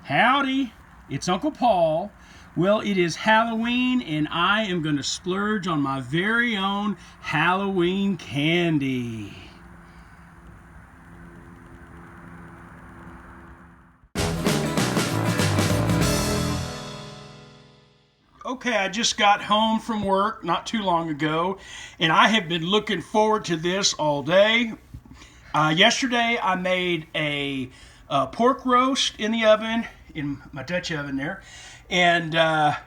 Howdy, it's Uncle Paul. Well, it is Halloween and I am going to splurge on my very own Halloween candy. Okay, I just got home from work not too long ago, and I have been looking forward to this all day. Yesterday, I made a pork roast in the oven, in my Dutch oven there, and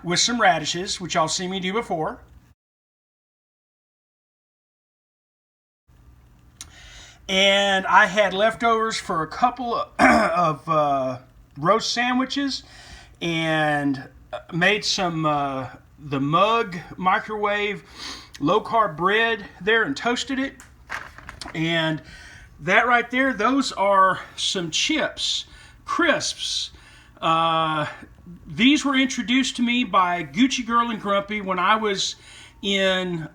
with some radishes, which y'all seen me do before. And I had leftovers for a couple of roast sandwiches, and made some the mug microwave low-carb bread there and toasted it. And that right there, those are some chips, crisps. These were introduced to me by Gucci Girl and Grumpy when I was in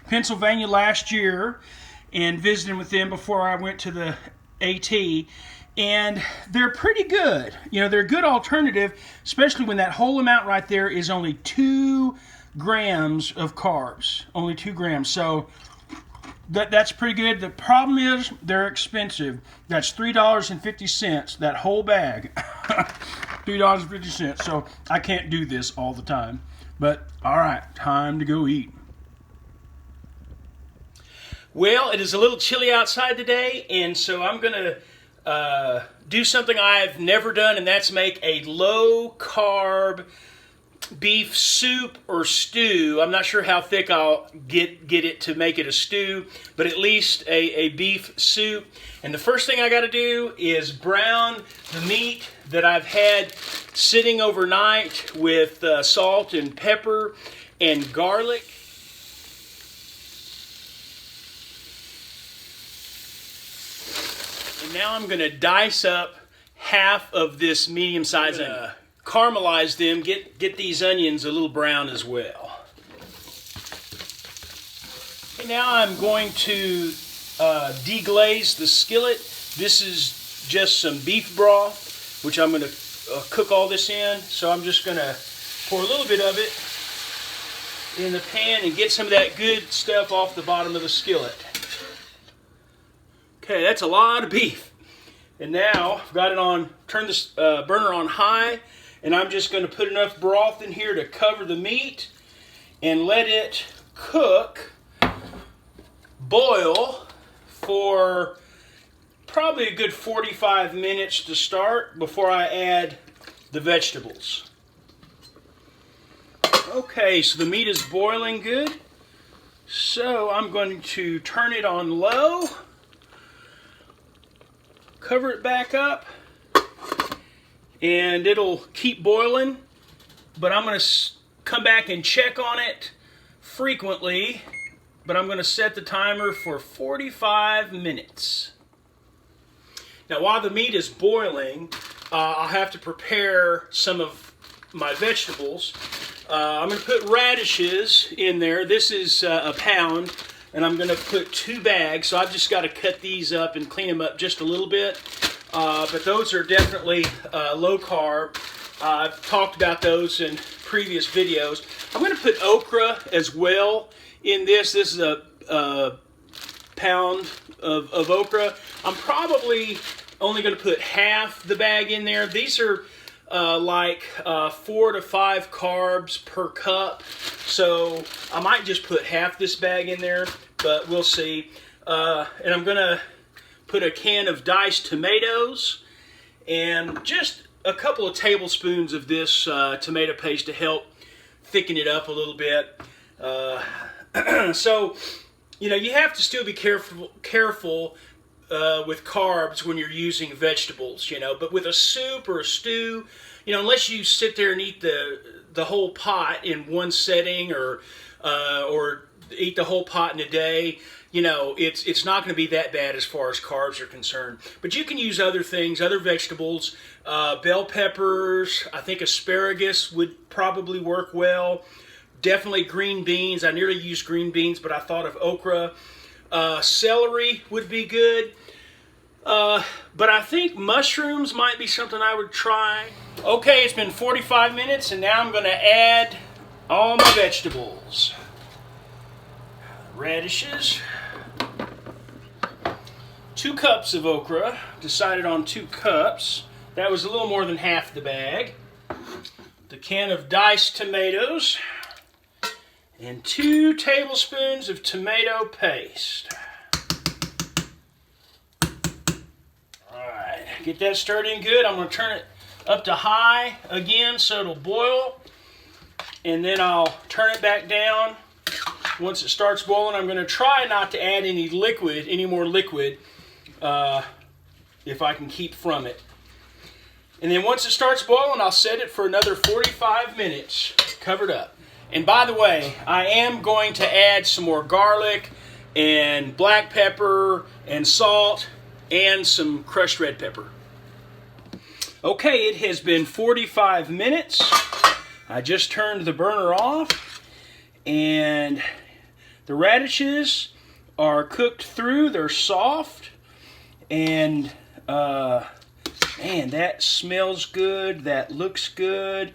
Pennsylvania last year and visiting with them before I went to the AT. And they're pretty good. You know, they're a good alternative, especially when that whole amount right there is only 2 grams of carbs. Only 2 grams. So that's pretty good. The problem is they're expensive. That's $3.50, that whole bag. $3.50. So I can't do this all the time. But all right, time to go eat. Well, it is a little chilly outside today, and so I'm going to do something I've never done, and that's make a low-carb beef soup or stew. I'm not sure how thick I'll get it to make it a stew, but at least a beef soup. And the first thing I got to do is brown the meat that I've had sitting overnight with salt and pepper and garlic. And now I'm going to dice up half of this medium-sized onion. Caramelize them, get these onions a little brown as well. And now I'm going to deglaze the skillet. This is just some beef broth, which I'm going to cook all this in. So I'm just going to pour a little bit of it in the pan and get some of that good stuff off the bottom of the skillet. Okay, that's a lot of beef. And now I've got it on, turn this burner on high, and I'm just going to put enough broth in here to cover the meat and let it cook, boil for probably a good 45 minutes to start before I add the vegetables. Okay, so the meat is boiling good. So I'm going to turn it on low. Cover it back up, and it'll keep boiling, but I'm going to come back and check on it frequently, but I'm going to set the timer for 45 minutes. Now, while the meat is boiling, I'll have to prepare some of my vegetables. I'm going to put radishes in there. This is a pound. And I'm going to put 2 bags, so I've just got to cut these up and clean them up just a little bit. But those are definitely low carb. I've talked about those in previous videos. I'm going to put okra as well in this. This is a pound of okra. I'm probably only going to put half the bag in there. These are like 4 to 5 carbs per cup, so I might just put half this bag in there, but we'll see. And I'm gonna put a can of diced tomatoes and just a couple of tablespoons of this tomato paste to help thicken it up a little bit. So you know, you have to still be careful with carbs when you're using vegetables, you know, but with a soup or a stew, you know, unless you sit there and eat the whole pot in one setting or eat the whole pot in a day, you know, it's not going to be that bad as far as carbs are concerned. But you can use other things, other vegetables, bell peppers. I think asparagus would probably work well. Definitely green beans. I nearly used green beans, but I thought of okra. Celery would be good. But I think mushrooms might be something I would try. Okay, it's been 45 minutes, and now I'm going to add all my vegetables. Radishes. 2 cups of okra. Decided on 2 cups. That was a little more than half the bag. The can of diced tomatoes. And 2 tablespoons of tomato paste. Alright, get that stirred in good. I'm going to turn it up to high again so it'll boil. And then I'll turn it back down. Once it starts boiling, I'm going to try not to add any more liquid, if I can keep from it. And then once it starts boiling, I'll set it for another 45 minutes, covered up. And by the way, I am going to add some more garlic and black pepper and salt and some crushed red pepper. Okay, it has been 45 minutes. I just turned the burner off, and the radishes are cooked through. They're soft, and man, that smells good. That looks good.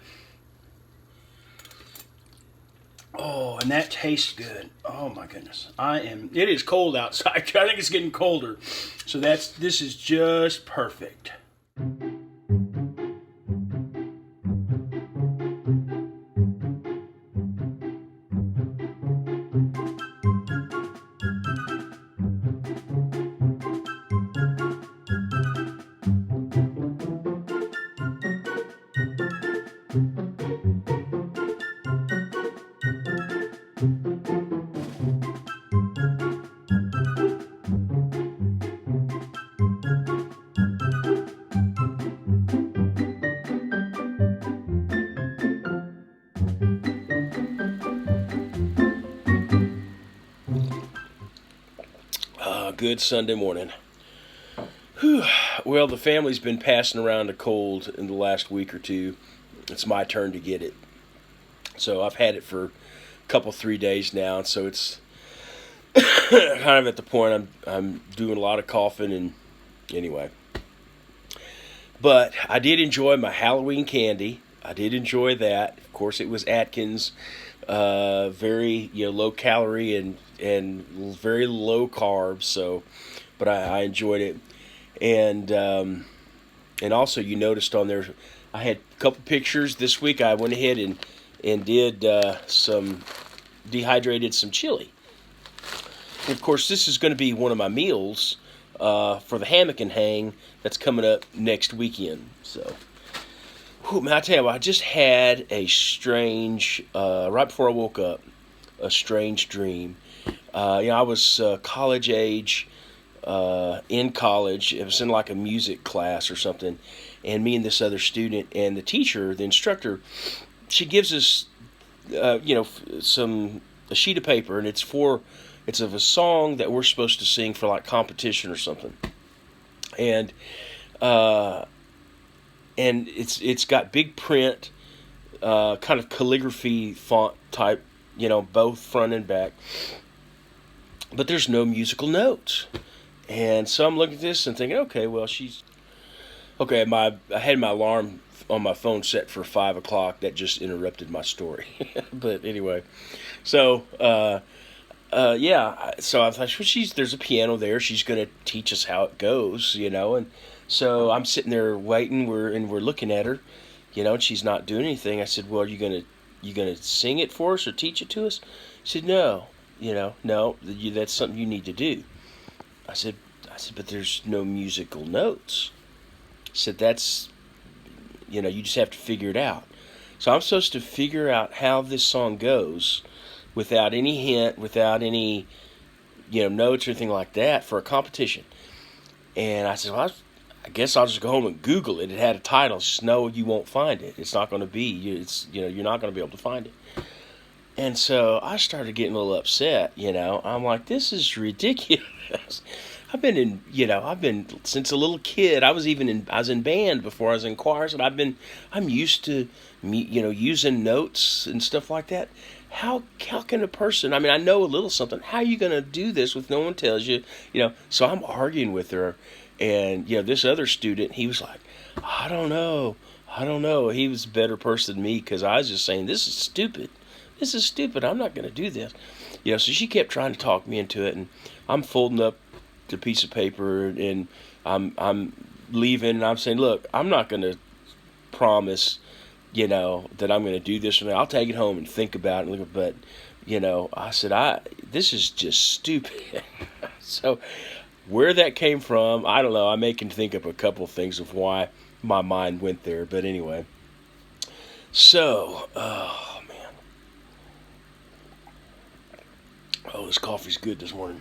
Oh, and that tastes good. Oh my goodness. It is cold outside. I think it's getting colder. So this is just perfect. Good Sunday morning. Whew. Well, the family's been passing around a cold in the last week or two. It's my turn to get it. So I've had it for a couple, 3 days now. So it's kind of at the point I'm doing a lot of coughing, and anyway. But I did enjoy my Halloween candy. I did enjoy that. Of course, it was Atkins. Very low calorie and very low carbs. So, but I enjoyed it, and also you noticed on there, I had a couple pictures this week. I went ahead and did dehydrated some chili. And of course, this is going to be one of my meals for the hammock and hang that's coming up next weekend. So. Man, I tell you what, I just had a strange, right before I woke up, a strange dream. I was college age, in college. It was in like a music class or something. And me and this other student and the teacher, the instructor, she gives us, a sheet of paper, and it's of a song that we're supposed to sing for like competition or something. And it's got big print, kind of calligraphy font type, both front and back. But there's no musical notes. And so I'm looking at this and thinking, okay, well, I had my alarm on my phone set for 5 o'clock. That just interrupted my story. But anyway, so, so I thought, well, there's a piano there. She's going to teach us how it goes, and so I'm sitting there waiting. We're looking at her, and she's not doing anything. I said, "Well, are you gonna sing it for us or teach it to us?" She said, "No, no. That's something you need to do." I said, "But there's no musical notes." I said, "That's, you just have to figure it out." So I'm supposed to figure out how this song goes, without any hint, without any, notes or anything like that, for a competition. And I said, well, I guess I'll just go home and Google it. It had a title. Just, no, you won't find it. It's not going to be. You're not going to be able to find it. And so I started getting a little upset. I'm like, this is ridiculous. I've been since a little kid. I was in band before I was in choirs, and I'm used to using notes and stuff like that. How can a person? I know a little something. How are you going to do this if no one tells you? So I'm arguing with her. And, this other student, he was like, I don't know. He was a better person than me because I was just saying, this is stupid. I'm not going to do this. So she kept trying to talk me into it, and I'm folding up the piece of paper, and I'm leaving, and I'm saying, look, I'm not going to promise, that I'm going to do this. I'll take it home and think about it. But, I said, this is just stupid. So where that came from, I don't know. I can think of a couple of things of why my mind went there. But anyway, so, oh, man. Oh, this coffee's good this morning.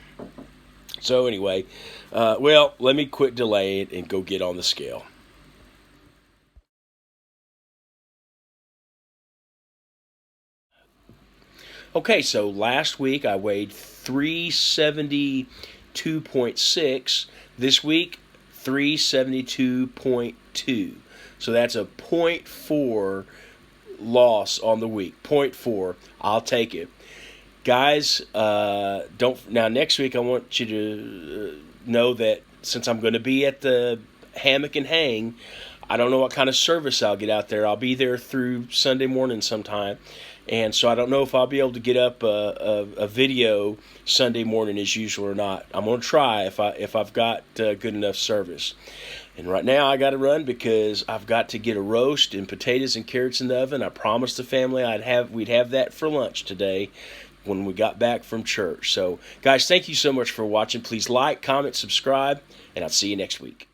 So anyway, let me quit delaying and go get on the scale. Okay, so last week I weighed 372.6. This week, 372.2. So that's a 0.4 loss on the week. 0.4. I'll take it. Guys, now next week I want you to know that since I'm going to be at the Hammock and Hang, I don't know what kind of service I'll get out there. I'll be there through Sunday morning sometime. And so I don't know if I'll be able to get up a video Sunday morning as usual or not. I'm going to try if I've got good enough service. And right now I got to run because I've got to get a roast and potatoes and carrots in the oven. I promised the family we'd have that for lunch today when we got back from church. So guys, thank you so much for watching. Please like, comment, subscribe, and I'll see you next week.